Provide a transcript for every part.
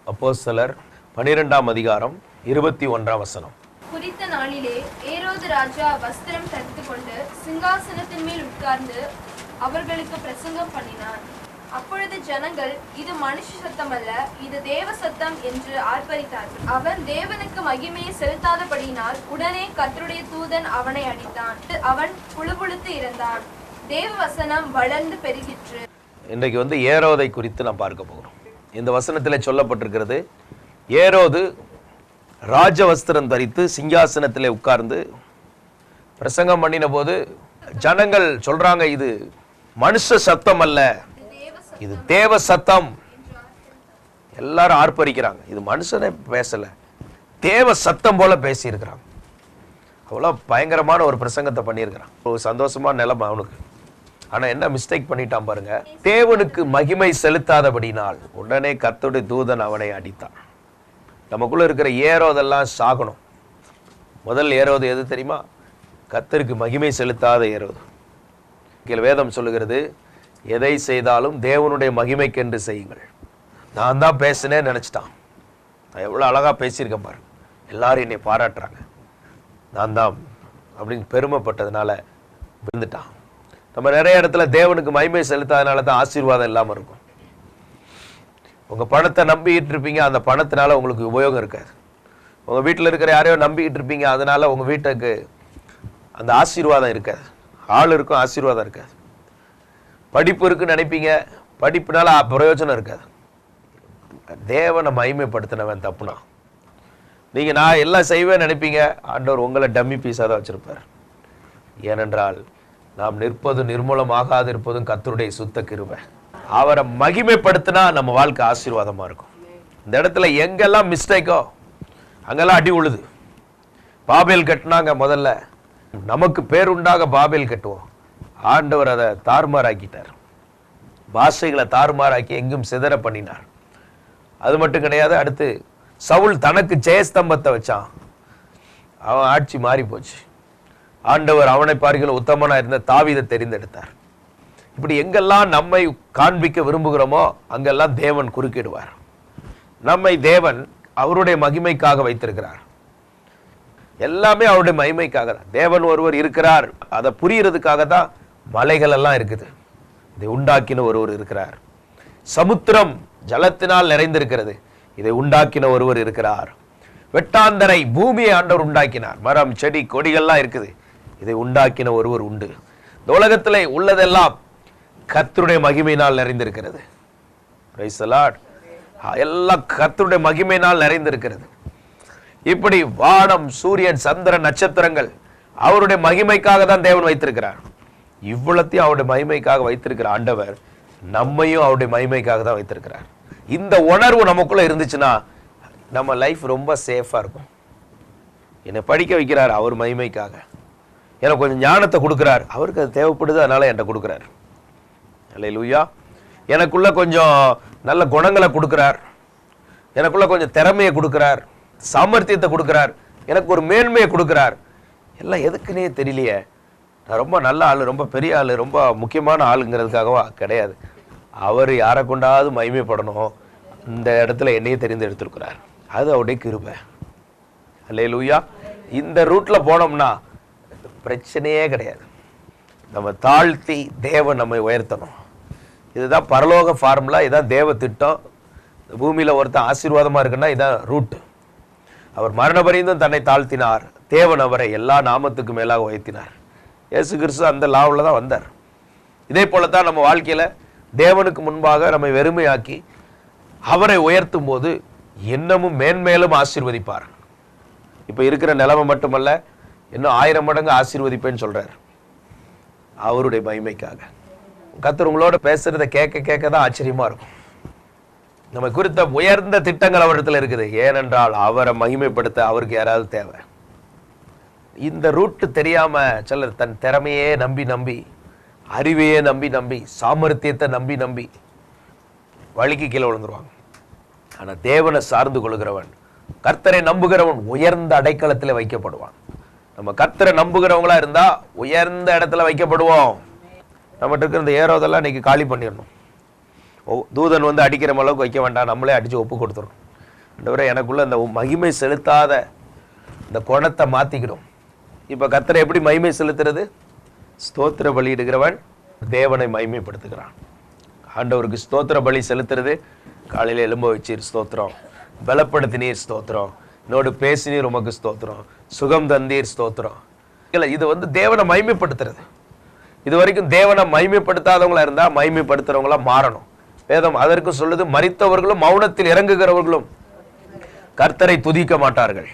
அப்போஸ்தலர் 12ஆம் அதிகாரம் 21ஆம் வசனம். குறித்த நாளிலே ஏரோது ராஜா வஸ்திரம் தரித்து கொண்டு சிங்காசனத்தின் மேல் உட்கார்ந்து அவர்களுக்கு பிரசங்கம் பண்ணினார். அப்பொழுது ஜனங்கள், இது மனுஷ சத்தம் அல்ல, இது தேவ சத்தம் என்று ஆர்ப்பரித்தார்கள். அவன் தேவனுக்கு மகிமையை செலுத்தாதபடியினால் உடனே கர்த்தருடைய தூதன் அவனை அடித்தான். அவன் புழுபுழுத்து இறந்தான். தேவ வசனம் வளர்ந்து பெருகிற்று. இன்றைக்கு ஏரோதை குறித்து நாம் பார்க்க போகிறோம். இந்த வசனத்தில் சொல்லப்பட்டிருக்கிறது, ஏரோது ராஜவஸ்திரம் தரித்து சிங்காசனத்திலே உட்கார்ந்து பிரசங்கம் பண்ணின போது ஜனங்கள் சொல்றாங்க, இது மனுஷ சத்தம் அல்ல, இது தேவ சத்தம். எல்லாரும் ஆர்ப்பரிக்கிறாங்க. இது மனுஷனே பேசல, தேவ சத்தம் போல பேசி இருக்கிறாங்க. அவ்வளவு பயங்கரமான ஒரு பிரசங்கத்தை பண்ணியிருக்கிறான். ஒரு சந்தோஷமான நிலைமை அவனுக்கு. ஆனா என்ன மிஸ்டேக் பண்ணிட்டான் பாருங்க. தேவனுக்கு மகிமை செலுத்தாதபடினால் உடனே கர்த்தருடைய தூதன் அவனை அடித்தான். நமக்குள்ள இருக்கிற ஏரோதெல்லாம் சாகணும். முதல் ஏரோது எது தெரியுமா? கர்த்தருக்கு மகிமை செலுத்தாத ஏரோது. வேதம் சொல்லுகிறது, எதை செய்தாலும் தேவனுடைய மகிமைக்கென்று செய்யுங்கள். நான் தான் பேசினேன்னு நினைச்சிட்டான். நான் எவ்வளவு அழகா பேசியிருக்கேன் பாரு, எல்லாரும் என்னை பாராட்டுறாங்க, நான் தான் அப்படின்னு பெருமைப்பட்டதுனால விழுந்துட்டான். நம்ம நிறைய இடத்துல தேவனுக்கு மகிமை செலுத்தாதனால தான் ஆசீர்வாதம் இல்லாமல் இருக்கும். உங்க பணத்தை நம்பிக்கிட்டு இருப்பீங்க, அந்த பணத்தினால உங்களுக்கு உபயோகம் இருக்காது. உங்க வீட்டில் இருக்கிற யாரையோ நம்பிக்கிட்டு இருப்பீங்க, அதனால உங்க வீட்டுக்கு அந்த ஆசீர்வாதம் இருக்காது. ஆள் இருக்கும், ஆசீர்வாதம் இருக்காது. படிப்பு இருக்குன்னு நினைப்பீங்க, படிப்புனால பிரயோஜனம் இருக்காது. தேவனை மகிமைப்படுத்தினவன் தப்புனா நீங்க நான் எல்லாம் செய்வேன்னு நினைப்பீங்க, ஆண்டவர் உங்களை டம்மி பீஸாக தான் வச்சிருப்பார். ஏனென்றால் நாம் நிற்பதும் நிர்மூலமாகாது இருப்பதும் கர்த்தருடைய சுத்த கிருபை. அவரை மகிமைப்படுத்தினா நம்ம வாழ்க்கை ஆசீர்வாதமா இருக்கும். இந்த இடத்துல எங்கெல்லாம் மிஸ்டேக்கோ அங்கெல்லாம் அடி உழுது. பாபேல் கட்டினாங்க, முதல்ல நமக்கு பேருண்டாக பாபேல் கட்டுவோம். ஆண்டவர் அதை தாறுமாறாக்கிட்டார். பாஷைகளை தாறுமாறாக்கி எங்கும் சிதற பண்ணினார். அது மட்டும் கிடையாது, அடுத்து சவுல் தனக்கு ஜெயஸ்தம்பத்தை வச்சான். அவன் ஆட்சி மாறி போச்சு. ஆண்டவர் அவனை பார்க்கிற உத்தமனா இருந்த தாவீதை தெரிந்தெடுத்தார். இப்படி எங்கெல்லாம் நம்மை காண்பிக்க விரும்புகிறோமோ அங்கெல்லாம் தேவன் குறுக்கிடுவார். நம்மை தேவன் அவருடைய மகிமைக்காக வைத்திருக்கிறார். எல்லாமே அவருடைய மகிமைக்காக தான். தேவன் ஒருவர் இருக்கிறார், அதை புரியறதுக்காக தான் மலைகள் எல்லாம் இருக்குது. இதை உண்டாக்கின ஒருவர் இருக்கிறார். சமுத்திரம் ஜலத்தினால் நிறைந்திருக்கிறது, இதை உண்டாக்கின ஒருவர் இருக்கிறார். வெட்டாந்தரை பூமியை ஆண்டவர் உண்டாக்கினார். மரம் செடி கொடிகள்லாம் இருக்குது, இதை உண்டாக்கின ஒருவர் உண்டு. இந்த உலகத்திலே உள்ளதெல்லாம் கர்த்தருடைய மகிமையினால் நிறைந்திருக்கிறது. Praise the Lord. எல்லாம் கர்த்தருடைய மகிமையினால் நிறைந்திருக்கிறது. இப்படி வானம், சூரியன், சந்திரன், நட்சத்திரங்கள் அவருடைய மகிமைக்காக தான் தேவன் வைத்திருக்கிறார். இவ்வளத்தையும் அவருடைய மகிமைக்காக வைத்திருக்கிற ஆண்டவர் நம்மையும் அவருடைய மகிமைக்காக தான் வைத்திருக்கிறார். இந்த உணர்வு நமக்குள்ள இருந்துச்சுன்னா நம்ம லைஃப் ரொம்ப சேஃபா இருக்கும். என்னை படிக்க வைக்கிறார் அவர் மகிமைக்காக. எனக்கு கொஞ்சம் ஞானத்தை கொடுக்கிறார், அவருக்கு அது தேவைப்படுது, அதனால என்கிட்ட கொடுக்கிறார். அல்லேலூயா. எனக்குள்ள கொஞ்சம் நல்ல குணங்களை கொடுக்கிறார், எனக்குள்ள கொஞ்சம் திறமையை கொடுக்கிறார், சாமர்த்தியத்தை கொடுக்கிறார், எனக்கு ஒரு மேன்மையை கொடுக்கிறார். எல்லாம் எதுக்குன்னே தெரியலையே. நான் ரொம்ப நல்ல ஆளு, ரொம்ப பெரிய ஆளு, ரொம்ப முக்கியமான ஆளுங்கிறதுக்காகவா? கிடையாது. அவர் யாரை கொண்டாவது மகிமைப்படணும், இந்த இடத்துல என்னையே தெரிந்து எடுத்திருக்கிறார். அது அவருடைய கிருபை. அல்லேலூயா. இந்த ரூட்ல போனோம்னா பிரச்சனையே கிடையாது. நம்ம தாழ்த்தி தேவன் நம்மை உயர்த்தணும். இதுதான் பரலோக ஃபார்முலா, இதுதான் தேவ திட்டம். பூமியில ஒருத்தன் ஆசீர்வாதமா இருக்குன்னா இதான் ரூட். அவர் மரண பரியந்தம் தன்னை தாழ்த்தினார், தேவன் அவரை எல்லா நாமத்துக்கு மேலாக உயர்த்தினார். இயேசு கிறிஸ்து அந்த லாவில் தான் வந்தார். இதே போலத்தான் நம்ம வாழ்க்கையில தேவனுக்கு முன்பாக நம்மை வெறுமையாக்கி அவரை உயர்த்தும் போது இன்னமும் மேன்மேலும் ஆசீர்வதிப்பார். இப்ப இருக்கிற நிலைமை மட்டுமல்ல, இன்னும் 1000 மடங்கு ஆசீர்வதிப்பேன்னு சொல்றார் அவருடைய மகிமைக்காக. கர்த்தர் உங்களோட பேசுறத கேட்க கேட்க தான் ஆச்சரியமா இருக்கும். நம்ம குறித்த உயர்ந்த திட்டங்கள் அவரிடத்துல இருக்குது. ஏனென்றால் அவரை மகிமைப்படுத்த அவருக்கு யாராவது தேவை. இந்த ரூட் தெரியாம சிலர் தன் திறமையே நம்பி நம்பி, அறிவையே நம்பி நம்பி, சாமர்த்தியத்தை நம்பி நம்பி வழிக்கு கீழே விழுந்துருவாங்க. ஆனா தேவனை சார்ந்து கொள்கிறவன், கர்த்தரை நம்புகிறவன் உயர்ந்த அடைக்கலத்தில் வைக்கப்படுவான். நம்ம கர்த்தரை நம்புகிறவங்களா இருந்தா உயர்ந்த இடத்துல வைக்கப்படுவோம். நம்மகிட்ட இருக்கிற இந்த ஏரோதெல்லாம் இன்னைக்கு காலி பண்ணிடணும். தூதன் வந்து அடிக்கிற அளவுக்கு வைக்க வேண்டாம், நம்மளே அடிச்சு ஒப்பு கொடுத்துரும். ஆண்டவரே எனக்குள்ள அந்த மகிமை செலுத்தாத இந்த குணத்தை மாத்திக்கணும். இப்ப கர்த்தரை எப்படி மகிமை செலுத்துறது? ஸ்தோத்திர பலியிடுகிறவன் தேவனை மகிமைப்படுத்துகிறான். ஆண்டவருக்கு ஸ்தோத்திர பலி செலுத்துறது, காலையில எலும்ப வச்சீர் ஸ்தோத்திரம், பலப்படுத்தினீர் ஸ்தோத்திரம், என்னோடு பேசினீர் உமக்கு ஸ்தோத்திரம், சுகம் தந்தீர் ஸ்தோத்திரம். இல்லை, இது தேவனை மகிமைப்படுத்துறது. இது வரைக்கும் தேவனை மகிமைப்படுத்தாதவங்களா இருந்தா மகிமைப்படுத்துறவங்களா மாறணும். வேதம் அதற்கு சொல்லுது, மரித்தவர்களும் மௌனத்தில் இறங்குகிறவர்களும் கர்த்தரை துதிக்க மாட்டார்கள்.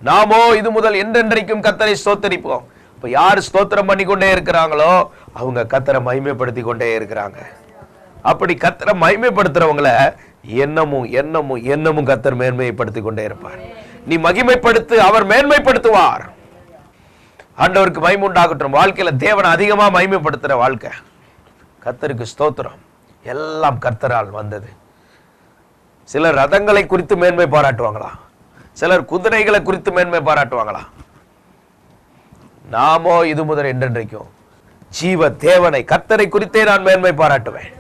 நாமோ இது முதல் என்றென்றைக்கும் கர்த்தரை ஸ்தோத்தரிப்போம். இப்ப யார் ஸ்தோத்திரம் பண்ணி கொண்டே இருக்கிறாங்களோ அவங்க கர்த்தரை மகிமைப்படுத்தி கொண்டே இருக்கிறாங்க. அப்படி கர்த்தரை மகிமைப்படுத்துறவங்கள எண்ணமும் எண்ணமும் எண்ணமும் கர்த்தர் மேன்மைப்படுத்தி கொண்டே இருப்பார். நீ மகிமைப்படுத்து, அவர் மேன்மைப்படுத்துவார். ஆண்டவருக்கு மகிமை உண்டாகட்டும். வாழ்க்கையில தேவனை அதிகமா மகிமைப்படுத்துற வாழ்க்கை. கர்த்தருக்கு ஸ்தோத்திரம். எல்லாம் கர்த்தரால் வந்தது. சிலர் ரதங்களை குறித்து மேன்மை பாராட்டுவாங்களா? சிலர் குதிரைகளை குறித்து மேன்மை பாராட்டுவாங்களா? நாமோ இது முதல் என்றென்றைக்கும் ஜீவ தேவனை கர்த்தரை குறித்தே நான் மேன்மை பாராட்டுவேன்.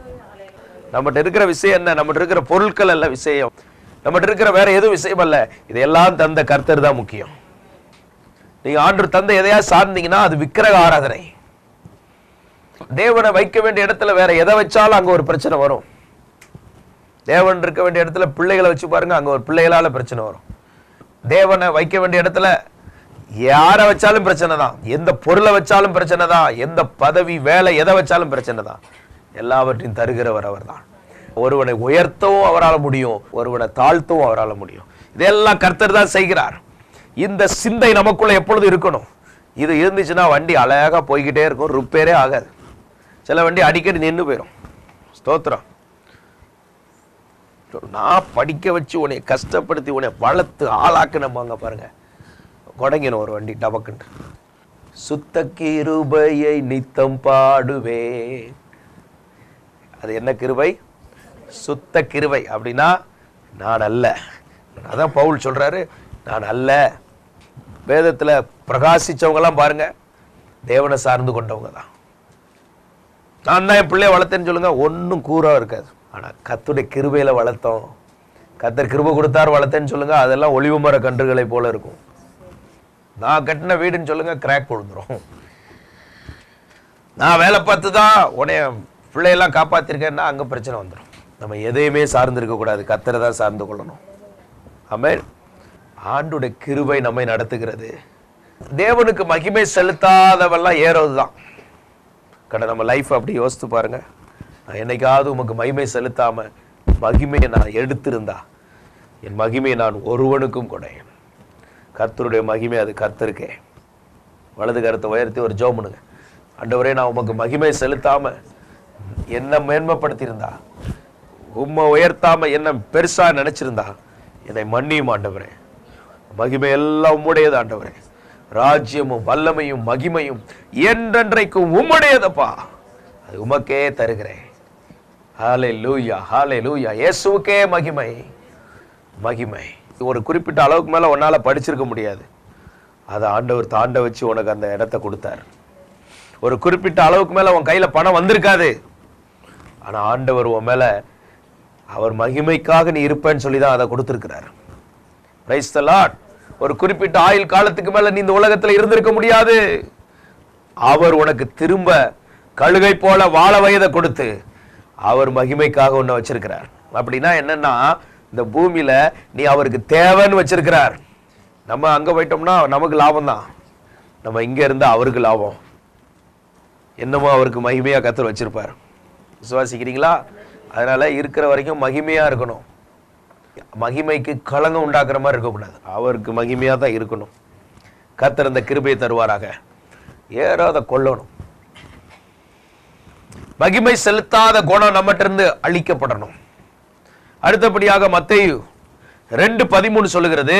நம்மகிட்ட இருக்கிற விஷயம் என்ன? நம்மகிட்ட இருக்கிற பொருட்கள் அல்ல விஷயம், நம்மகிட்ட இருக்கிற வேற எதுவும் விஷயம் அல்ல. இதெல்லாம் தந்த கர்த்தர் தான் முக்கியம். நீங்க ஆண்டு தந்த எதையா சார்ந்தீங்கன்னா அது விக்கிரக ஆராதனை. தேவனை வைக்க வேண்டிய இடத்துல வேற எதை வச்சாலும் அங்க ஒரு பிரச்சனை வரும். தேவன் இருக்க வேண்டிய இடத்துல பிள்ளைகளை வச்சு பாருங்க, அங்க ஒரு பிள்ளைகளால பிரச்சனை வரும். தேவனை வைக்க வேண்டிய இடத்துல யாரை வச்சாலும் பிரச்சனை தான், எந்த பொருளை வச்சாலும் பிரச்சனை தான், எந்த பதவி வேலை எதை வச்சாலும் பிரச்சனை தான். எல்லாவற்றையும் தருகிறவர் அவர் தான். ஒருவனை உயர்த்தவும் அவரால் முடியும், ஒருவனை தாழ்த்தவும் அவரால் முடியும். இதெல்லாம் கர்த்தர் தான் செய்கிறார். இந்த சிந்தை நமக்குள்ள எப்பொழுது இருக்கணும். இது இருந்துச்சுன்னா வண்டி அழகா போய்கிட்டே இருக்கும், ரிப்பேரே ஆகாது. சில வண்டி அடிக்கடி நின்று போயிடும். ஸ்தோத்திரம். நான் படிக்க வச்சு உன்னை கஷ்டப்படுத்தி உன்னை வளர்த்து ஆளாக்குனம்பாங்க பாருங்க, கொடங்கின ஒரு வண்டி டபக்குண்டு. சுத்த கிருபையை நித்தம் பாடுவே. அது என்ன கிருபை? சுத்த கிருபை. அப்படின்னா நான் அல்ல. அதான் பவுல் சொல்றாரு, நான் அல்ல. வேதத்துல பிரகாசிச்சவங்க எல்லாம் பாருங்க தேவனை சார்ந்து கொண்டவங்க தான். நான் தான் என் பிள்ளைய வளர்த்தேன்னு சொல்லுங்க, ஒன்னும் கூறா இருக்காது. ஆனா கர்த்தருடைய கிருபையில வளர்த்தோம், கர்த்தர் கிருபை கொடுத்தார் வளர்த்தேன்னு சொல்லுங்க, அதெல்லாம் ஒளிவு மர கன்றுகளை போல இருக்கும். நான் கட்டின வீடுன்னு சொல்லுங்க, கிராக் விழுந்துரும். நான் வேலை பார்த்து தான் உன்னைய பிள்ளையெல்லாம் காப்பாத்திருக்கேன்னா அங்க பிரச்சனை வந்துடும். நம்ம எதையுமே சார்ந்து இருக்க கூடாது, கர்த்தரை தான் சார்ந்து கொள்ளணும். ஆமென். ஆண்டுடைய கிருபை நம்மை நடத்துகிறது. தேவனுக்கு மகிமை செலுத்தாதவெல்லாம் ஏரோது தான். கடை நம்ம லைஃப் அப்படி யோசித்து பாருங்க. நான் என்னைக்காவது உமக்கு மகிமை செலுத்தாம மகிமையை நான் எடுத்திருந்தா என் மகிமையை நான் ஒருவனுக்கும் கொடையேன். கர்த்தருடைய மகிமை அது கர்த்தருக்கே. வலது கருத்தை உயர்த்தி ஒரு ஜெபம் பண்ணுங்க. ஆண்டவரே, நான் உமக்கு மகிமை செலுத்தாம என்ன மேன்மைப்படுத்தியிருந்தா, உம்மை உயர்த்தாம என்ன பெருசா நினைச்சிருந்தா என்னை மன்னியும் ஆண்டவரே. மகிமை எல்லாம் உம்முடையது ஆண்டவரே. ராஜ்யமும் வல்லமையும் மகிமையும் என்றென்றைக்கும் உம்முடையதப்பா. அது உமக்கே தருகிறேன். ஹல்லேலூயா, ஹல்லேலூயா. இயேசுவுக்கே மகிமை, மகிமை. ஒரு குறிப்பிட்ட அளவுக்கு மேல உன்னால படிச்சிருக்க முடியாது. அதை ஆண்டவர் தாண்ட வச்சு உனக்கு அந்த இடத்தை கொடுத்தார். ஒரு குறிப்பிட்ட அளவுக்கு மேல உன் கையில பணம் வந்திருக்காது. ஆனா ஆண்டவர் உன் மேல அவர் மகிமைக்காக நீ இருப்பேன்னு சொல்லிதான் அதை கொடுத்திருக்கிறார். Praise the Lord. ஒரு குறிப்பிட்ட ஆயுள் காலத்துக்கு மேல நீ இந்த உலகத்துல இருந்திருக்க முடியாது. அவர் உனக்கு திரும்ப கழுகை போல வாழ வயதை கொடுத்து அவர் மகிமைக்காக உன்னை வச்சிருக்கிறார். அப்படின்னா என்னன்னா, இந்த பூமியில நீ அவருக்கு தேவைன்னு வச்சிருக்கிறார். நம்ம அங்க போயிட்டோம்னா நமக்கு லாபம் தான், நம்ம இங்க இருந்தா அவருக்கு லாபம். என்னமோ அவருக்கு மகிமையா கர்த்தர் வச்சிருப்பார். விசுவாசிக்கிறீங்களா? அதனால இருக்கிற வரைக்கும் மகிமையா இருக்கணும். மகிமைக்கு களங்கம் உண்டாக்குற மாதிரி இருக்கக்கூடாது. அவருக்கு மகிமையா தான் இருக்கணும். கர்த்தர் அந்த கிருபையை தருவாராக. ஏறாத கொள்ளணும். மகிமை செலுத்தாத குணம் நம்மகிட்ட இருந்து அழிக்கப்படணும். அடுத்தபடியாக மத்தேயு 2:13 சொல்லுகிறது,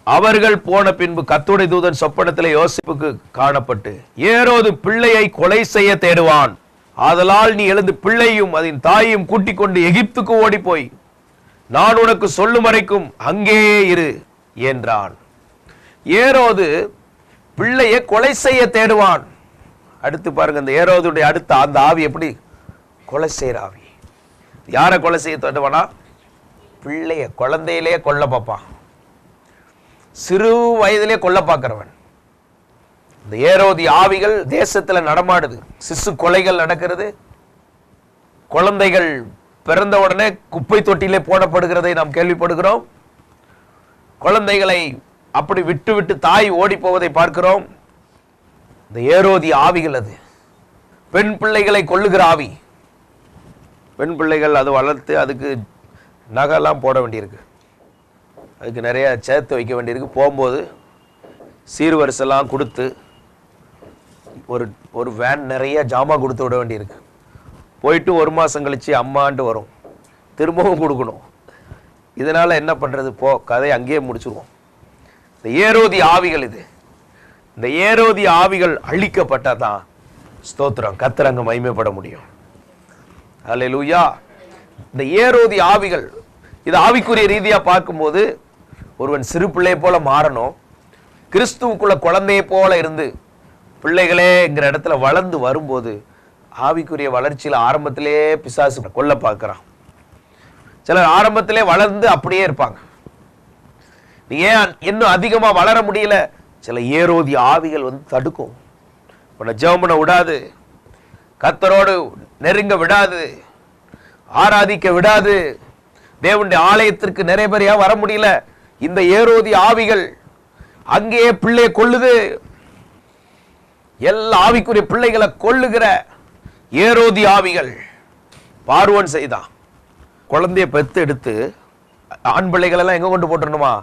அவர்கள் போன பின்பு கர்த்தருடைய தூதன் சொப்பனத்திலே யோசேப்புக்கு காணப்பட்டு, ஏரோது பிள்ளையை கொலை செய்ய தேடுவான். ஆதலால் நீ எழுந்து பிள்ளையும் அதன் தாயையும் கூட்டிக் கொண்டு எகிப்துக்கு ஓடி போய் நான் உனக்கு சொல்லும் வரைக்கும் அங்கேயே இரு என்றான். ஏரோது பிள்ளையை கொலை செய்ய தேடுவான். அடுத்து பாருங்க, இந்த ஏரோதுடைய அடுத்த அந்த ஆவி எப்படி? கொலை செய்யற ஆவி. யாரை கொலை செய்ய தேடுவானா? பிள்ளைய குழந்தையிலே கொல்ல பார்ப்பான், சிறு வயதிலே கொல்ல பார்க்கிறவன். இந்த ஏரோதி ஆவிகள் தேசத்துல நடமாடுது. சிசு கொலைகள் நடக்கிறது. குழந்தைகள் பிறந்த உடனே குப்பை தொட்டியிலே போடப்படுகிறதை நாம் கேள்விப்படுகிறோம். குழந்தைகளை அப்படி விட்டு விட்டு தாய் ஓடி போவதை பார்க்கிறோம். இந்த ஏரோதி ஆவிகள் அது. பெண் பிள்ளைகளை கொல்லுகிற ஆவி. பெண் பிள்ளைகள் அது வளர்த்து அதுக்கு நகைலாம் போட வேண்டியிருக்கு, அதுக்கு நிறைய சேர்த்து வைக்க வேண்டியிருக்கு. போகும்போது சீர்வரிசெல்லாம் கொடுத்து ஒரு வேன் நிறைய ஜாமான் கொடுத்து விட வேண்டியிருக்கு. போயிட்டு 1 மாதம் கழிச்சு அம்மான்ட்டு வரும், திரும்பவும் கொடுக்கணும். இதனால் என்ன பண்ணுறது, போ கதை அங்கேயே முடிச்சுருவோம். இந்த ஏரோதி ஆவிகள் இது. இந்த ஏரோதி ஆவிகள் அழிக்கப்பட்டால் தான் ஸ்தோத்திரம் கர்த்தர் அங்கே மகிமைப்பட முடியும். அல்லேலூயா. இந்த ஏரோதி ஆவிகள் இது ஆவிக்குரிய ரீதியாக பார்க்கும்போது ஒருவன் சிறு பிள்ளையை போல மாறணும், கிறிஸ்துவுக்குள்ள குழந்தையை போல இருந்து பிள்ளைகளேங்கிற இடத்துல வளர்ந்து வரும்போது ஆவிக்குரிய வளர்ச்சியில் ஆரம்பத்திலே பிசாசு கொல்ல பார்க்கிறான். சிலர் ஆரம்பத்திலே வளர்ந்து அப்படியே இருப்பாங்க. நீ ஏன் இன்னும் அதிகமா வளர முடியல? சில ஏரோதி ஆவிகள் வந்து தடுக்கும், உன்னை ஜெபம் பண்ண விடாது, கர்த்தரோடு நெருங்க விடாது, ஆராதிக்க விடாது, தேவனுடைய ஆலயத்திற்கு நிறைய பேரையா வர முடியல. இந்த ஏரோதி ஆவிகள் அங்கேயே பிள்ளையை கொல்லுது. எல்லா ஆவிக்குரிய பிள்ளைகளை கொல்லுகிற ஏரோதி ஆவிகள். பார்வோன் செய்தான், குழந்தைய பெத்து எடுத்து ஆண் பிள்ளைகள் எல்லாம் எங்க கொண்டு போட்டுறணுமா?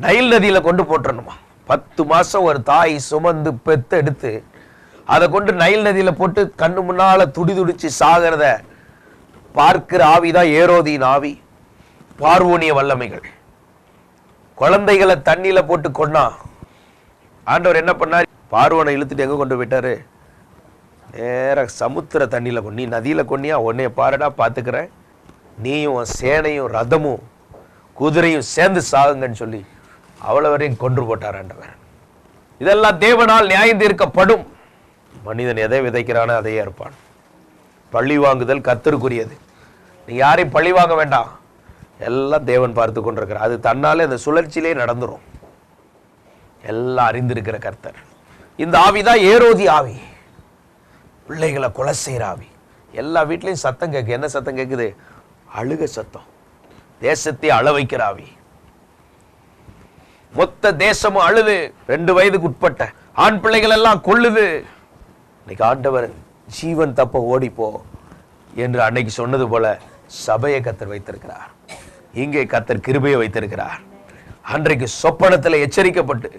நைல் நதியில கொண்டு போட்டுறணுமா? 10 மாசம் ஒரு தாய் சுமந்து பெத்து எடுத்து அதை கொண்டு நைல் நதியில போட்டு கண்ணு முன்னால துடி துடிச்சு சாகிறத பார்க்கிற ஆவிதான் ஏரோதியின் ஆவி. பார்வோனிய வல்லமைகள். குழந்தைகளை தண்ணியில போட்டு கொன்னா ஆண்டவர் என்ன பண்ணார்? பார்வோனை இழுத்துட்டு எங்க கொண்டு போயிட்டாரு? நேர சமுத்திர தண்ணியில கொண்டு. நீ நதியில கொன்னியா? உன்னைய பாருடா, பார்த்துக்கிறேன், நீயும் சேனையும் ரதமும் குதிரையும் சேர்ந்து சாகுங்கன்னு சொல்லி அவ்வளவு வரையும் கொன்று போட்டார் ஆண்டவர். இதெல்லாம் தேவனால் நியாயம் தீர்க்கப்படும். மனிதன் எதை விதைக்கிறானோ அதையே இருப்பான். பழி வாங்குதல் கர்த்தருக்குரியது. நீ யாரையும் பழி வாங்க வேண்டாம், எல்லாம் தேவன் பார்த்து கொண்டிருக்கிறார். அது தன்னாலே அந்த சுழற்சியிலே நடந்துரும். எல்லாம் அறிந்திருக்கிற கர்த்தர். இந்த ஆவிதான் ஏரோதி ஆவி, பிள்ளைகளை கொலை செய்கிற ஆவி. எல்லா வீட்லையும் சத்தம் கேட்கு. என்ன சத்தம் கேட்குது? அழுக சத்தம். தேசத்தை அழ வைக்கிற ஆவி. மொத்த தேசமும் அழுது 2 வயதுக்கு உட்பட்ட ஆண் பிள்ளைகள் எல்லாம் கொல்லுது. இன்னைக்கு ஆண்டவர் ஜீவன் தப்ப ஓடிப்போ என்று அன்னைக்கு சொன்னது போல சபையை கர்த்தர் வைத்திருக்கிறார். இங்கே கர்த்தர் கிருபையை வைத்திருக்கிறார். அன்றைக்கு சொப்பனத்தில் எச்சரிக்கப்பட்டு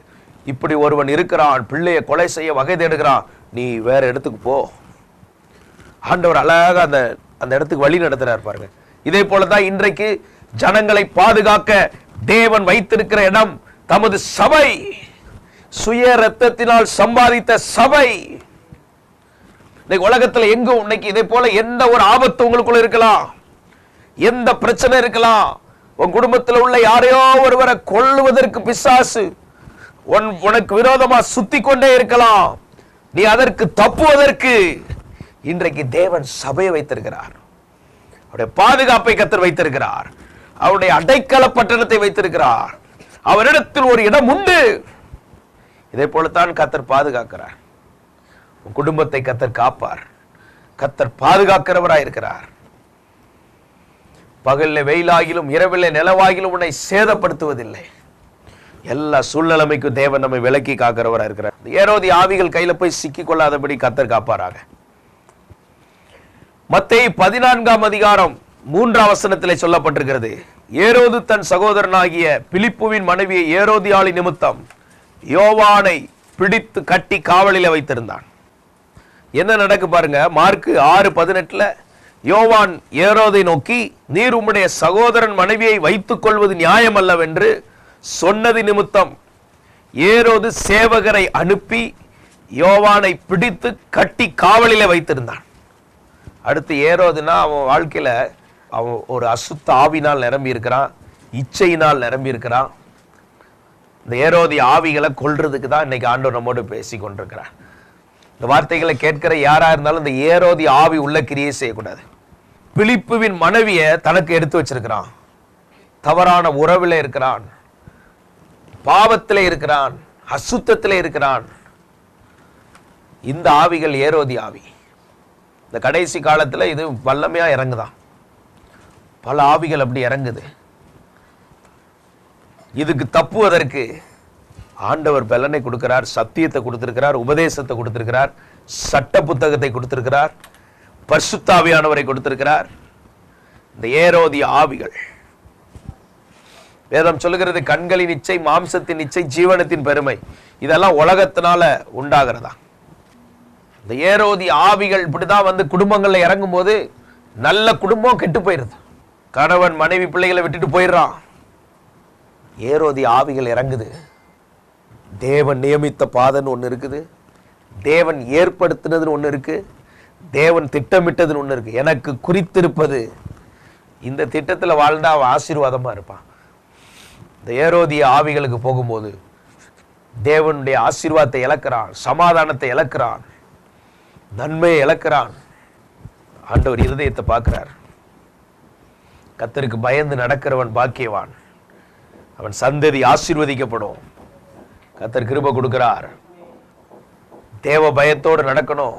இப்படி ஒருவன் இருக்கிறான், பிள்ளையை கொலை செய்ய வகை தேடுகிறான், நீ வேற இடத்துக்கு போ. ஆண்டவர் அழகா அந்த இடத்துக்கு வழி நடத்துறார் பாருங்க. இதே போலதான் இன்றைக்கு ஜனங்களை பாதுகாக்க தேவன் வைத்திருக்கிற இடம் தமது சபை. சுய ரத்தத்தினால் சம்பாதித்த சபை. உலகத்துல எங்கும் இன்னைக்கு இதே போல எந்த ஒரு ஆபத்து உங்களுக்குள்ள இருக்கலாம், எந்த பிரச்சனை இருக்கலாம். உன் குடும்பத்தில் உள்ள யாரையோ ஒருவரை கொல்லுவதற்கு பிசாசு உனக்கு விரோதமா சுத்தி கொண்டே இருக்கலாம். நீ அதற்கு தப்புவதற்கு இன்றைக்கு தேவன் சபையை வைத்திருக்கிறார். அவருடைய பாதுகாப்பை கர்த்தர் வைத்திருக்கிறார். அவருடைய அடைக்கல பட்டணத்தை வைத்திருக்கிறார். அவரிடத்தில் ஒரு இடம் உண்டு. இதே போலத்தான் கர்த்தர் பாதுகாக்கிறார். உன் குடும்பத்தை கர்த்தர் காப்பார். கர்த்தர் பாதுகாக்கிறவராய் இருக்கிறார். பகலில் வெயிலாகிலும் இரவில் நிலவாகிலும் உன்னை சேதப்படுத்துவதில்லை. எல்லா சூழ்நிலைமைக்கும் தேவன் நம்மை விலக்கி காக்கிறவராக இருக்கிறார். ஏரோதி ஆவிகள் கையில போய் சிக்கி கொள்ளாதபடி கர்த்தர் காப்பாராக. மத்தேயு 14ஆம் அதிகாரம் 3ஆம் வசனத்திலே சொல்லப்பட்டிருக்கிறது, ஏரோது தன் சகோதரனாகிய பிலிப்புவின் மனைவியை ஏரோதியாளி நிமித்தம் யோவானை பிடித்து கட்டி காவலில வைத்திருந்தான். என்ன நடக்கு பாருங்க. மார்க்கு 6:18 யோவான் ஏரோதை நோக்கி, நீர் உம்முடைய சகோதரன் மனைவியை வைத்துக் கொள்வது நியாயம் அல்லவென்று சொன்னது நிமித்தம் ஏரோது சேவகரை அனுப்பி யோவானை பிடித்து கட்டி காவலில வைத்திருந்தான். அடுத்து ஏரோதுனா அவன் வாழ்க்கையில அவன் ஒரு அசுத்த ஆவினால் நிரம்பி இருக்கிறான், இச்சையினால் நிரம்பி இருக்கிறான். இந்த ஏரோதி ஆவிகளை கொல்றதுக்கு தான் இன்னைக்கு ஆண்டவர் நம்மோடு பேசி கொண்டிருக்கிறார். இந்த வார்த்தைகளை கேட்கிற யாரா இருந்தாலும் இந்த ஏரோதி ஆவி உள்ள கிரியை செய்யக்கூடாது. பிலிப்புவின் மனைவியை தனக்கு எடுத்து வச்சிருக்கிறான். தவறான உறவில் இருக்கிறான், பாவத்திலே இருக்கிறான், அசுத்தத்திலே இருக்கிறான். இந்த ஆவிகள் ஏரோதி ஆவி. இந்த கடைசி காலத்துல இது வல்லமையா இறங்குதான். பல ஆவிகள் அப்படி இறங்குது. இதுக்கு தப்புவதற்கு ஆண்டவர் பலனை கொடுக்கிறார், சத்தியத்தை கொடுத்திருக்கிறார், உபதேசத்தை கொடுத்திருக்கிறார், சட்ட புத்தகத்தை கொடுத்திருக்கிறார், பரிசுத்த ஆவியானவரை கொடுத்திருக்கிறார். இந்த ஏரோதி ஆவிகள், வேதம் சொல்லுகிறது, கண்களின் இச்சை, மாம்சத்தின் இச்சை, ஜீவனத்தின் பெருமை, இதெல்லாம் உலகத்தினால உண்டாகிறதா. இந்த ஏரோதி ஆவிகள் இப்படிதான் வந்து குடும்பங்கள்ல இறங்கும் போது நல்ல குடும்பம் கெட்டு போயிருது. கணவன் மனைவி பிள்ளைகளை விட்டுட்டு போயிடுறான். ஏரோதி ஆவிகள் இறங்குது. தேவன் நியமித்த பாதைன்னு ஒண்ணு இருக்குது, தேவன் ஏற்படுத்தினதுன்னு ஒண்ணு இருக்கு, தேவன் திட்டமிட்டதுன்னு ஒண்ணு இருக்கு. எனக்கு குறித்திருப்பது, இந்த திட்டத்துல வாழ்ந்தா அவன் ஆசீர்வாதமா இருப்பான். இந்த ஏரோதிய ஆவிகளுக்கு போகும்போது தேவனுடைய ஆசீர்வாதத்தை இழக்கிறான், சமாதானத்தை இழக்கிறான், நன்மையை இழக்கிறான். ஆண்டவர் இருதயத்தை பார்க்கிறார். கர்த்தருக்கு பயந்து நடக்கிறவன் பாக்கியவான், அவன் சந்ததி ஆசீர்வதிக்கப்படும். கர்த்தர் கிருபை கொடுக்கிறார். தேவ பயத்தோடு நடக்கணும்.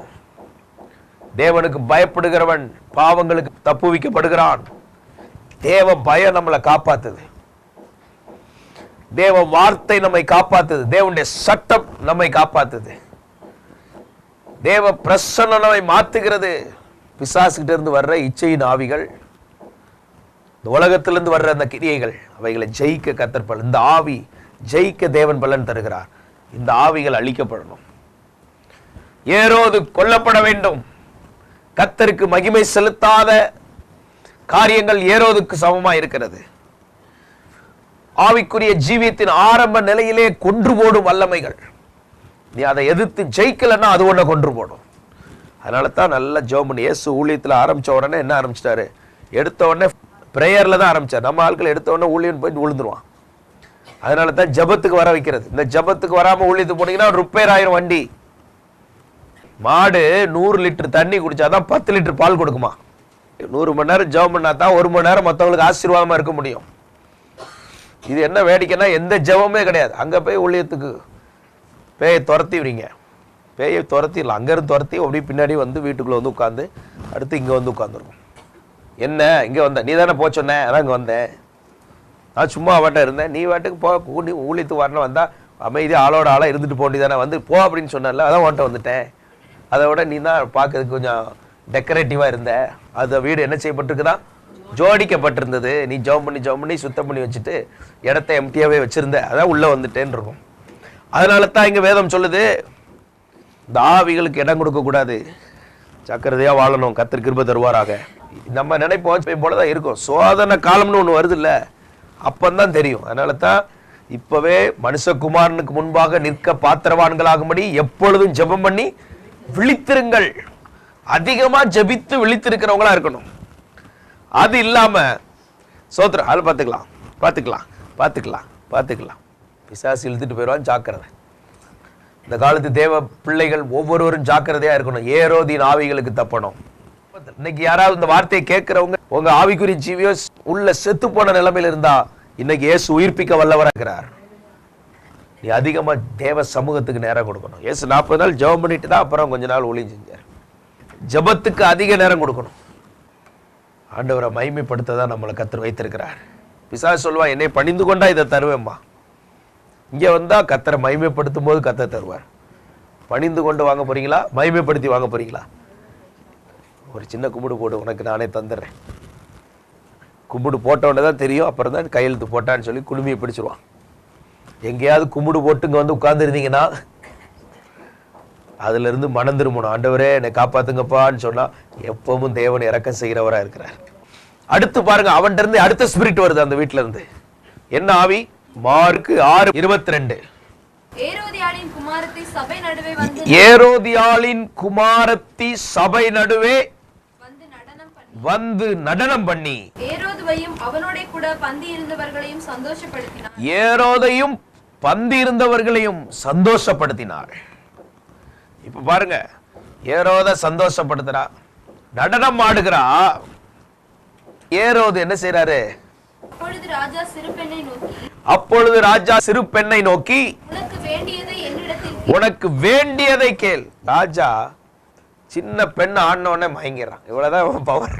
தேவனுக்கு பயப்படுகிறவன் பாவங்களுக்கு தப்புவிக்கப்படுகிறான். தேவ பயம் நம்மளை காப்பாத்துது, தேவ வார்த்தை நம்மை காப்பாத்துது, தேவனுடைய சட்டம் நம்மை காப்பாத்துது, தேவ பிரசன்னம் நம்மை மாத்துகிறது. பிசாசுகிட்ட இருந்து வர்ற இச்சையின் ஆவிகள், இந்த உலகத்திலிருந்து வர்ற அந்த கிரியைகள், அவைகளை ஜெயிக்க கர்த்தர் பலன், இந்த ஆவி ஜெயிக்க தேவன் பலன் தருகிறார். இந்த ஆவிகள் அழிக்கப்படணும். ஏரோது கொல்லப்பட வேண்டும். கர்த்தருக்கு மகிமை செலுத்தாத காரியங்கள் ஏரோதுக்கு சமமா இருக்கிறது. ஆவிக்குரிய ஜீவியத்தின் ஆரம்ப நிலையிலே கொன்று போடும் வல்லமைகள், நீ அதை எதிர்த்து ஜெயிக்கலன்னா அது ஒன்றை கொன்று போடும். அதனால தான் நல்ல ஜெபம் பண்ணி, இயேசு ஊழியத்தில் ஆரம்பிச்ச உடனே என்ன ஆரம்பிச்சிட்டாரு? எடுத்த உடனே பிரேயர்ல தான் ஆரம்பிச்சார். நம்ம ஆட்கள் எடுத்த உடனே ஊழியன் போயிட்டு விழுந்துருவான். அதனால தான் ஜபத்துக்கு வர வைக்கிறது. இந்த ஜபத்துக்கு வராம ஊழியத்துக்கு போனீங்கன்னா ரிப்பேர் ஆயிரும் வண்டி. மாடு 100 லிட்டர் தண்ணி குடிச்சாதான் 10 லிட்டர் பால் கொடுக்குமா. 100 மணி நேரம் ஜெபம் பண்ணா தான் 1 மணி நேரம் மற்றவங்களுக்கு ஆசீர்வாதமா இருக்க முடியும். இது என்ன வேடிக்கைன்னா எந்த ஜெபமே கிடையாது. அங்க போய் ஊழியத்துக்கு பேயை துரத்தி விடுங்க, பேயை துரத்திடலாம். அங்கிருந்து துரத்தி அப்படியே பின்னாடி வந்து வீட்டுக்குள்ள வந்து உட்காந்து அடுத்து இங்க வந்து உட்காந்துருக்கும். என்ன இங்க வந்த, நீ தானே போ சொன்ன, அதான் இங்க வந்தேன், நான் சும்மா வாட்ட இருந்தேன், நீ வாட்டுக்கு போ, கூடி ஊழியத்து வரணும், வந்தா அமைதியா ஆளோட ஆளா இருந்துட்டு போண்டி தானே, வந்து போ அப்படின்னு சொன்னல, அதான் உன்ட்ட வந்துட்டேன். அதை விட நீ தான் பார்க்கறதுக்கு கொஞ்சம் டெக்கரேட்டிவா இருந்த, அந்த வீடு என்ன செய்யப்பட்டிருக்குதான், ஜோடிக்கப்பட்டிருந்தது. நீ ஜெபம் பண்ணி சுத்தம் பண்ணி வச்சுட்டு இடத்த எம்டியாவே வச்சிருந்த, அதான் உள்ள வந்துட்டேன்னு இருக்கும். அதனால தான் இங்க வேதம் சொல்லுது, இந்த ஆவிகளுக்கு இடம் கொடுக்க கூடாது, ஜாக்கிரதையா வாழணும், கர்த்தர் கிருபை தருவாராக. நம்ம நினைப்போம் போலதான் இருக்கும். சோதனை காலம்னு ஒண்ணு வருது இல்ல, அப்பந்தான் தெரியும். அதனால தான் இப்பவே மனுஷகுமாரனுக்கு முன்பாக நிற்க பாத்திரவான்களாகும்படி எப்பொழுதும் ஜெபம் பண்ணி விழித்திருங்கள். அதிகமா ஜெபித்து விழித்திருக்கிறவங்களா இருக்கணும். அது இல்லாம சோத்திரம் அது பார்த்துக்கலாம் பிசாசு இழுத்துட்டு போயிடுவான். ஜாக்கிரதை. இந்த காலத்து தேவ பிள்ளைகள் ஒவ்வொருவரும் ஜாக்கிரதையா இருக்கணும். ஏரோதின் ஆவிகளுக்கு தப்பணும். இன்னைக்கு யாராவது இந்த வார்த்தையை கேட்கிறவங்க உங்க ஆவிக்குரிய ஜீவியோ உள்ள செத்து போன நிலைமையில இருந்தா, இன்னைக்கு இயேசு உயிர்ப்பிக்க வல்லவரா இருக்கிறார். நீ அதிகமா தேவ சமூகத்துக்கு நேரம் கொடுக்கணும். இயேசு 40 நாள் ஜெபம் பண்ணிட்டு தான் அப்புறம் கொஞ்ச நாள் ஊழியம் செஞ்சார். ஜெபத்துக்கு அதிக நேரம் கொடுக்கணும். ஆண்டவரை மகிமைப்படுத்த தான் நம்மளை கர்த்தர் வைத்திருக்கிறார். பிசாசு சொல்லுவா, என்னை பணிந்து கொண்டா இதை தருவேம்மா. இங்க வந்தா கர்த்தரை மகிமைப்படுத்தும் போது கர்த்தர் தருவார். பணிந்து கொண்டு வாங்க போறீங்களா, மகிமைப்படுத்தி வாங்க போறீங்களா? ஒரு சின்ன கும்பிடு போடு, உனக்கு நானே தந்துடுறேன். கும்பிடு போட்டவொடனே தான் தெரியும், அப்புறம் தான் கையெழுத்து போட்டான்னு சொல்லி குடுமையை பிடிச்சிருவான். எங்கேயாவது கும்பிடு போட்டு இங்க வந்து உட்கார்ந்து இருந்தீங்கன்னா அதுல இருந்து மனம் திரும்பணும். ஆண்டவரே என்னை காப்பாத்துங்கப்பான்னு சொன்னா எப்பவும் தேவன் இரக்கம் செய்கிறவரா இருக்கிறார். அடுத்து பாருங்க, அவன்கிட்ட இருந்து அடுத்த ஸ்பிரிட் வருது அந்த வீட்டுல இருந்து. என்ன ஆவி? மார்க் 6:22. ஏரோதியாளின் குமாரத்தி சபை நடுவே வந்து நடனம் பண்ணி ஏரோதையும் அவனோட கூட பந்தி இருந்தவர்களையும் சந்தோஷப்படுத்தினார். இப்ப பாருங்க, ஏரோத சந்தோஷப்படுத்துறா, நடனம் ஆடுகிறா. ஏரோது என்ன செய்யறாரு? அப்பொழுது ராஜா சிறு பெண்ணை நோக்கி அப்பொழுது ராஜா சிறு பெண்ணை நோக்கி உனக்கு வேண்டியதை என்னிடத்தில் உனக்கு வேண்டியதை கேள். ராஜா சின்ன பெண் ஆடினோடனே மயங்கிறான். இவ்வளவுதான் இவன் பவர்.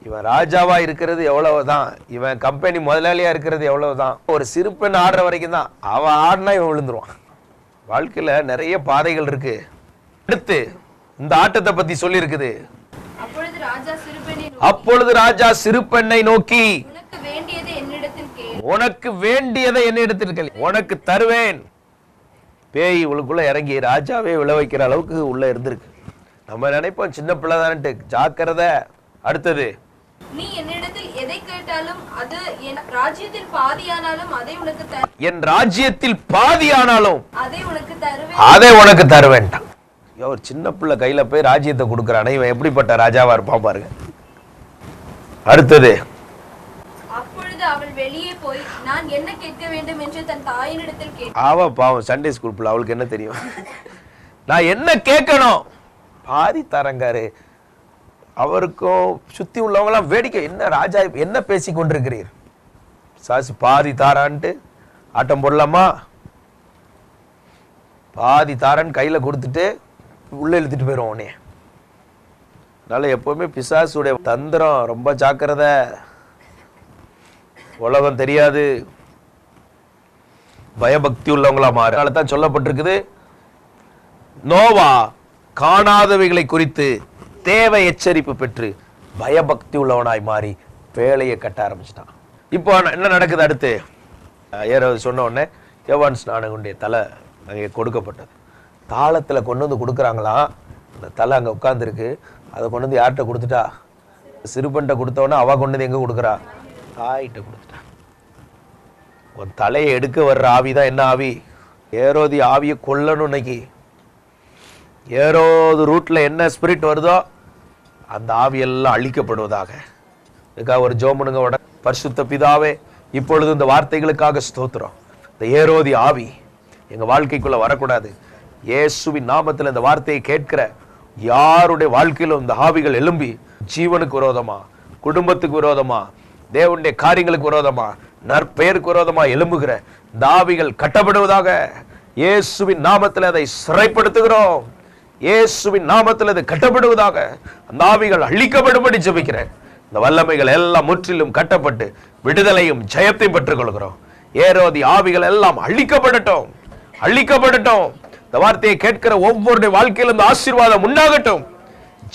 இவன் ராஜாவா இருக்கிறது எவ்வளவுதான், இவன் கம்பெனி முதலாளியா இருக்கிறது எவ்வளவுதான், ஒரு சிறு பெண் ஆடுற வரைக்கும் தான். அவன் ஆடினா இவன் விழுந்துருவான். வாழ்க்கையில நிறைய பாதைகள் இருக்கு. அடுத்து இந்த ஆட்டத்தை பத்தி சொல்லி இருக்குது. அப்பொழுது ராஜா சிறு பெண்ணை அப்பொழுது ராஜா சிறு பெண்ணை நோக்கி உனக்கு வேண்டியதை என்னிடத்தில் கேள், உனக்கு வேண்டியதை என்னிடத்தில் கேள், உனக்கு தருவேன். பேய் இவளுக்குள்ள இறங்கி ராஜாவே விழ வைக்கிற அளவுக்கு உள்ள இருந்திருக்கு. நம்ம நினைப்போம் சின்ன பிள்ளை தானே, ஜாக்கிரதை. அடுத்தது, நீ என்னிடத்தில் எதை கேட்டாலும் அது என் ராஜ்யத்தில் பாதியானாலும் அதை உனக்கு என் ராஜ்யத்தில் பாதியானாலும் அதை உனக்கு தருவேன், அதை உனக்கு தருவேன்டான். ஒரு சின்ன பிள்ளை கையில போய் ராஜ்யத்தை கொடுக்கறானே, இவன் எப்படிப்பட்ட ராஜாவா இருப்பான் பாருங்க. அடுத்தது, அப்பொழுது அவள் வெளியே போய் நான் என்ன கேட்க வேண்டும் என்று தன் தாயினிடத்தில் கேட்டாள். அவ பாவம் சண்டே ஸ்கூல் பிள்ளை, அவளுக்கு என்ன தெரியும்? நான் என்ன கேட்கணும், பாதி தரங்காரு. அவருக்கும் சுத்தி உள்ளவங்க எல்லாம் வேடிக்கை, என்ன ராஜா என்ன பேசி கொண்டிருக்கிறீர், சாசி பாதி தாரான்ட்டு ஆட்டம் போடலாமா? பாதி தாரன் கையில கொடுத்துட்டு உள்ள இழுத்துட்டு போயிடும் உடனே. அதனால எப்பவுமே பிசாசுடைய தந்திரம் ரொம்ப ஜாக்கிரதை. உலகம் தெரியாது, பயபக்தி உள்ளவங்களா மாறு. அதனால தான் சொல்லப்பட்டிருக்குது, நோவா காணாதவைகளை குறித்து தேவை எச்சரிப்பு பெற்று பயபக்தி உள்ளவனாய் மாறி வேலையை கட்ட ஆரம்பிச்சிட்டான். இப்போ என்ன நடக்குது? அடுத்து ஏரோது சொன்ன உடனே யோவான் ஸ்நானகனுடைய தலை அங்கே கொடுக்கப்பட்டது. தாளத்துல கொண்டு வந்து கொடுக்குறாங்களாம். அந்த தலை அங்க உட்கார்ந்துருக்கு. அதை கொண்டு வந்து யார்கிட்ட கொடுத்துட்டா? சிறுபண்டை கொடுத்தவொடனே அவ கொண்டு வந்து எங்க கொடுக்குறா? தாயிட்ட கொடுத்துட்டா. உன் தலையை எடுக்க வர்ற ஆவிதான் என்ன ஆவி? ஏரோதி ஆவியை கொல்லணும். இன்னைக்கு ஏரோது ரூட்ல என்ன ஸ்பிரிட் வருதோ அந்த ஆவியெல்லாம் அழிக்கப்படுவதாக. இதுக்காக ஒரு ஜோமனுங்க, பரிசுத்த பிதாவே, இப்பொழுது இந்த வார்த்தைகளுக்காக ஸ்தோத்திரம். இந்த ஏரோதி ஆவி எங்க வாழ்க்கைக்குள்ள வரக்கூடாது. இயேசுவின் நாமத்தில் இந்த வார்த்தையை கேட்கிற யாருடைய வாழ்க்கையிலும் இந்த ஆவிகள் எழும்பி ஜீவனுக்கு விரோதமா, குடும்பத்துக்கு விரோதமா, தேவனுடைய காரியங்களுக்கு விரோதமா, நற்பெயருக்கு விரோதமா எழும்புகிற இந்த ஆவிகள் கட்டப்படுவதாக. இயேசுவின் நாமத்தில் அதை சிறைப்படுத்துகிறோம். இயேசுவின் நாமத்தில் அது கட்டப்படுவதாக. அந்த ஆவிகள் அழிக்கப்படும்படி ஜெபிக்கிறேன். இந்த வல்லமைகள் எல்லாம் முற்றிலும் கட்டப்பட்டு விடுதலையும் ஜெயத்தையும் பெற்றுக் கொள்கிறோம். ஏரோதி ஆவிகள் எல்லாம் அழிக்கப்படட்டும், அழிக்கப்படட்டும். இந்த வார்த்தையை கேட்கிற ஒவ்வொருடைய வாழ்க்கையிலும் இந்த ஆசீர்வாதம் உண்டாகட்டும்,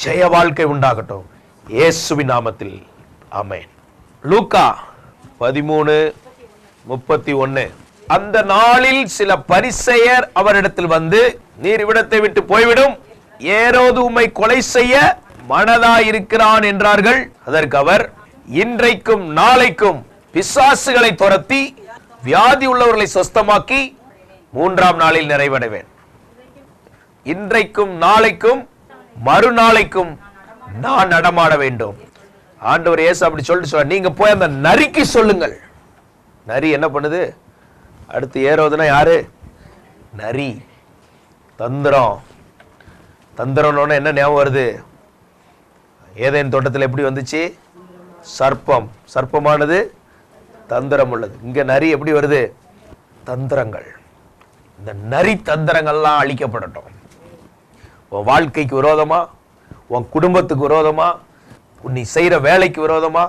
ஜெய வாழ்க்கை உண்டாகட்டும், இயேசுவின் நாமத்தில் ஆமென். லூக்கா 13:31. அந்த நாளில் சில பரிசேயர் அவரிடத்தில் வந்து, நீர் இவ்விடத்தை விட்டு போய்விடும், ஏரோது உம்மை கொலை செய்ய மனதாயிருக்கிறான் என்றார்கள். அதற்கு அவர், இன்றைக்கும் நாளைக்கும் பிசாசுகளை துரத்தி வியாதி உள்ளவர்களை சொஸ்தமாக்கி 3ஆம் நாளில் நிறைவடைவேன். இன்றைக்கும் நாளைக்கும் மறுநாளைக்கும் நான் நடமாட வேண்டும். ஆண்டவர் இயேசு அப்படி சொல்லிட்டு சொல்ற, நீங்க போய் அந்த நரிக்கு சொல்லுங்கள். நரி என்ன பண்ணுது? அடுத்து ஏரோதுனா யாரு? நரி. தந்திரம். தந்திரம்னு என்ன ஞாபகம் வருது? ஏதேன் தோட்டத்தில் எப்படி வந்துச்சு? சர்ப்பம். சர்ப்பமானது தந்திரம் உள்ளது. இங்க நரி எப்படி வருது? தந்திரங்கள். இந்த நரி தந்திரங்கள்லாம் அழிக்கப்படட்டும். உன் வாழ்க்கைக்கு விரோதமா, உன் குடும்பத்துக்கு விரோதமா, நீ செய்யற வேலைக்கு விரோதமா,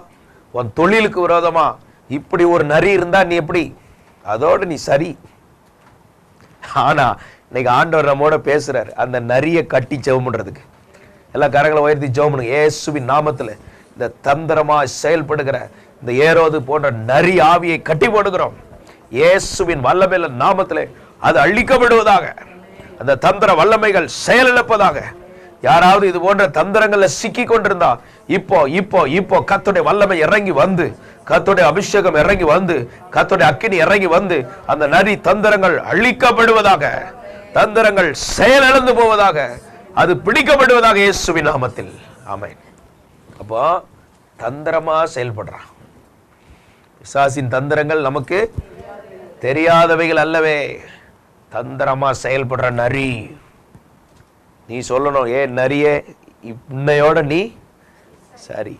உன் தொழிலுக்கு விரோதமா இப்படி ஒரு நரி இருந்தா நீ எப்படி? அதோட நீ சரி. ஆனா இன்னைக்கு ஆண்டவர் நம்மோட பேசுறாரு, அந்த நரியை கட்டி ஜெபம் பண்றதுக்கு. எல்லா கரங்களை உயர்த்தி ஜெபம் பண்ணுங்க. இயேசுவின் நாமத்துல இந்த தந்திரமா செயல்படுகிற இந்த ஏரோது போன்ற நரி ஆவியை கட்டி போடுகிறோம். இயேசுவின் வல்லமையில நாமத்துல அது அழிக்கப்படுவதாக. அந்த தந்திர வல்லமைகள் செயலிழப்பதாக. யாராவது இது போன்ற தந்திரங்கள்ல சிக்கி கொண்டிருந்தா இப்போ இப்போ இப்போ கர்த்தருடைய வல்லமை இறங்கி வந்து, கர்த்தருடைய அபிஷேகம் இறங்கி வந்து, கர்த்தருடைய அக்கினி இறங்கி வந்து அந்த நரி தந்திரங்கள் அழிக்கப்படுவதாக, தந்திரங்கள் செயலிழந்து போவதாக, அது பிடிக்கப்படுவதாக இயேசுவின் நாமத்தில். ஆமென். அப்போ தந்திரமா செயல்படுறான். பிசாசின் தந்திரங்கள் நமக்கு தெரியாதவைகள் அல்லவே. தந்திரமா செயல்படுற நரி. நீ சொல்லணும், ஏ நரியே, இன்னையோட நீ சரி.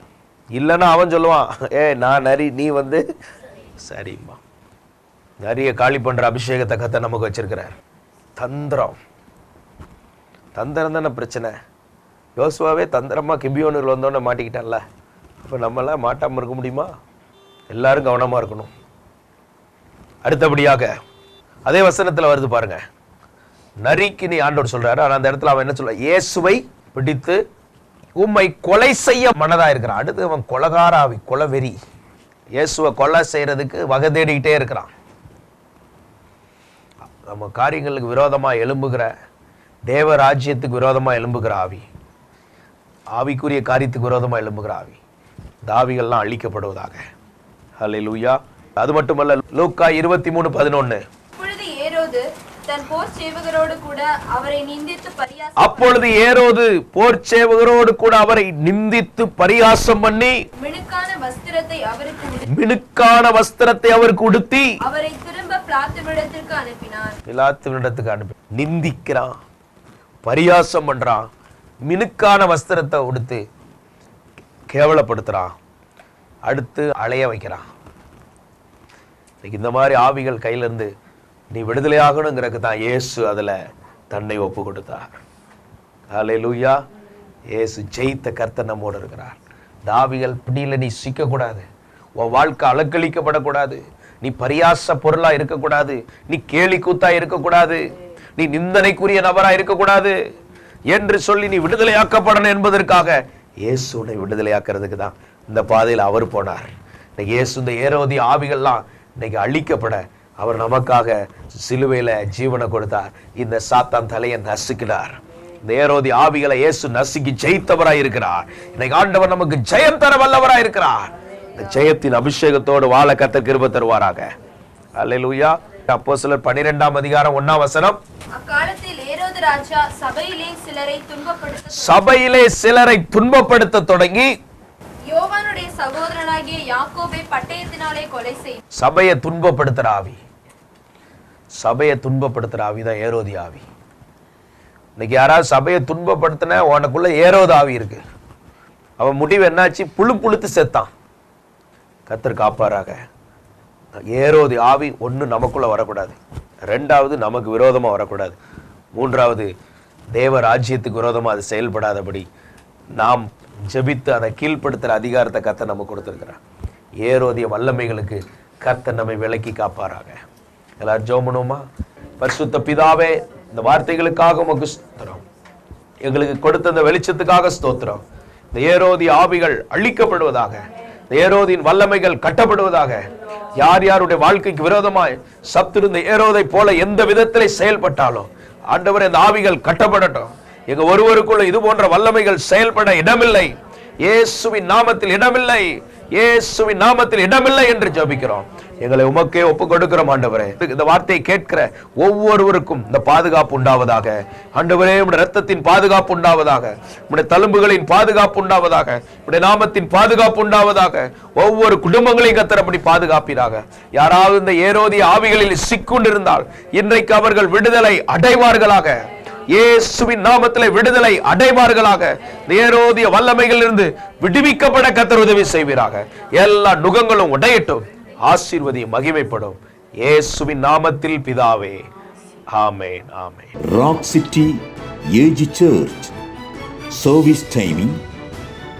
இல்லைன்னா அவன் சொல்லுவான், நான் நரி, நீ சரிம்மா. நரிய காலி பண்ற அபிஷேகத்தை கத்த நமக்கு வச்சிருக்கிறார். தந்திரம் தானே பிரச்சனை. யோசுவாவே தந்திரமா கிபியோனில் வந்தோன்னு மாட்டிக்கிட்டான்ல. அப்ப நம்மளாம் மாட்டாம இருக்க முடியுமா? எல்லாரும் கவனமா இருக்கணும். அடுத்தபடியாக அதே வசனத்துல வருது பாருங்க, நரிக்கு நீ ஆண்டவர் சொல்றாரு. ஆனா அந்த இடத்துல அவன் என்ன சொல்ற, இயேசுவை பிடித்து உம்மை கொலை செய்ய மனதா இருக்கிறான். அடுத்து அவன் கொலகாராவி, கொலவெறி, இயேசுவை கொலை செய்யறதுக்கு வகை தேடிக்கிட்டே இருக்கிறான். நம்ம காரியங்களுக்கு விரோதமா எழும்புகிற, தேவ ராஜ்யத்துக்கு விரோதமா எழும்புகிற ஆவி, ஆவிக்குரிய காரியத்துக்கு விரோதமா எழும்புகிற ஆவி, இந்த ஆவிகள்லாம் அழிக்கப்படுவதாக. ஹல்லேலூயா. அது மட்டுமல்ல, லூக்கா 23:11, அப்பொழுது ஏரோது தன் போர் சேவகரோடு கூட அவரை நிந்தித்து பரியாசம் பண்ணி மினுக்கான வஸ்திரத்தை அவருக்கு உடுத்தி அவரை திரும்ப பிலாத்துவிடத்திற்கு அனுப்பி நிந்திக்கிறான், பரியாசம் பண்றான், மினுக்கான வஸ்திரத்தை உடுத்து கேவலப்படுத்துறான், அடுத்து அலைய வைக்கிறான். இந்த மாதிரி ஆவிகள் கையில இருந்து நீ விடுதலையாகணுங்கிறதுக்கு தான் இயேசு அதுல தன்னை ஒப்பு கொடுத்தார். ஹல்லேலூயா. இயேசு ஜெயித்த கர்த்தர் நம்மோடு இருக்கிறார். இந்த ஆவிகள் பிடியில நீ சிக்க கூடாது, உன் வாழ்க்கை அலக்களிக்கப்படக்கூடாது, நீ பரியாச பொருளா இருக்கக்கூடாது, நீ கேலி கூத்தா இருக்கக்கூடாது, நீ நிந்தனைக்குரிய நபரா இருக்கக்கூடாது என்று சொல்லி நீ விடுதலையாக்கப்படணும் என்பதற்காக இயேசு உன்னை விடுதலையாக்குறதுக்கு தான் இந்த பாதையில் அவர் போனார். இன்னைக்கு இயேசு இந்த ஏரோதிய ஆவிகள்லாம் இன்னைக்கு அழிக்கப்பட அவர் நமக்காக சிலுவையில ஜீவனை கொடுத்தார். இந்த சாத்தான் தலையை நசுக்கினார். இந்த ஏரோதிய ஆவிகளை இயேசு நசுக்கி ஜெயித்தவராய் இருக்கிறார். இன்னைக்கு ஆண்டவர் நமக்கு ஜெயம் தர வல்லவராய் இருக்கிறார். இந்த ஜெயத்தின் அபிஷேகத்தோடு வாழ கர்த்தர் கிருபை தருவாராக. அல்லேலூயா. அப்போஸ்தலர் 12:1 அக்காலத்தில் ஏரோது ராஜா சபையிலே சிலரை துன்பப்படுத்த தொடங்கி யோவானுடைய சகோதரனாகிய யாக்கோபை பட்டயத்தினாலே கொலை செய்தார். சபையை துன்பப்படுத்துற ஆவி, சபையை துன்பப்படுத்துற ஆவி தான் ஏரோதி ஆவி. இன்னைக்கு யாராவது சபையை துன்பப்படுத்தின உனக்குள்ள ஏரோது ஆவி இருக்கு. அவன் முடிவு என்னாச்சு, புழுத்து செத்தான். கர்த்தர் காப்பாராக. ஏரோதி ஆவி ஒண்ணு நமக்குள்ள வரக்கூடாது, ரெண்டாவது நமக்கு விரோதமா வரக்கூடாது, மூன்றாவது தேவ ராஜ்யத்துக்கு விரோதமா அது செயல்படாதபடி நாம் ஜெபித்து அதை கீழ்ப்படுத்துற அதிகாரத்தை கர்த்தர் நமக்கு கொடுத்திருக்கிறார். ஏரோதிய வல்லமைகளுக்கு கர்த்தர் நம்மை விலக்கி காப்பாராக. எல்லாரும் ஜெபம் பண்ணுவோமா? பரிசுத்த பிதாவே, இந்த வார்த்தைகளுக்காக உமக்கு ஸ்தோத்திரம், எங்களுக்கு கொடுத்த இந்த வெளிச்சத்துக்காக ஸ்தோத்திரம். இந்த ஏரோதிய ஆவிகள் அழிக்கப்படுவதாக, இந்த ஏரோதியின் வல்லமைகள் கட்டப்படுவதாக. யார் யாருடைய வாழ்க்கைக்கு விரோதமாய் சத்துரு இந்த ஏரோதை போல எந்த விதத்திலே செயல்பட்டாலும் ஆண்டவரே, இந்த ஆவிகள் கட்டப்படட்டும். எங்க ஒருவருக்குள்ள இது போன்ற வல்லமைகள் செயல்பட இடமில்லை. இயேசுவின் நாமத்தில் இடமில்லை, இயேசுவின் நாமத்தில் இடமில்லை என்று ஜெபிக்கிறோம். எங்களை உமக்கே ஒப்பு கொடுக்கிறோம் ஆண்டவரே. இந்த வார்த்தையை கேட்கிற ஒவ்வொருவருக்கும் இந்த பாதுகாப்பு உண்டாவதாக. ஆண்டவரே, உம்முடைய இரத்தத்தின் பாதுகாப்பு உண்டாவதாக, உம்முடைய தழும்புகளின் பாதுகாப்பு உண்டாவதாக, உம்முடைய நாமத்தின் பாதுகாப்பு உண்டாவதாக. ஒவ்வொரு குடும்பங்களையும் கர்த்தர் அப்படி பாதுகாப்பீராக. யாராவது இந்த ஏரோதிய ஆவிகளில் சிக்குண்டிருந்தால் இன்றைக்கு அவர்கள் விடுதலை அடைவார்களாக. இயேசுவின் நாமத்திலே விடுதலை அடைவார்களாக. ஏரோதிய வல்லமைகளில் இருந்து விடுவிக்கப்பட கர்த்தர் உதவி செய்வீராக. எல்லா நுகங்களும் உடையட்டும், ஆசீர்வதி மகிமைப்படும். இயேசுவின் நாமத்தில் பிதாவே, ஆமென், ஆமென். Rock city AG church service timing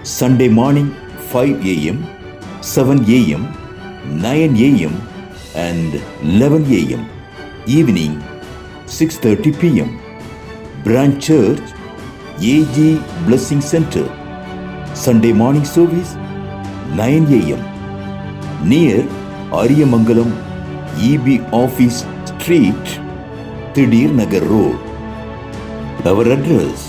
Sunday morning 5 a.m., 7 a.m., 9 a.m. and 11 a.m. Evening 6:30 p.m. Branch Church AG Blessing Center, Sunday morning service 9 a.m. near Ariyamangalam EB Office Street, Thidir Nagar Road. Our address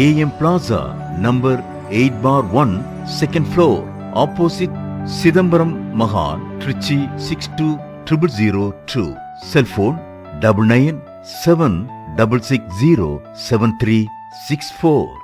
AM Plaza, number 8/1, second floor, opposite Sidambaram Mahan, Trichy 620002. Cell phone 9976607364.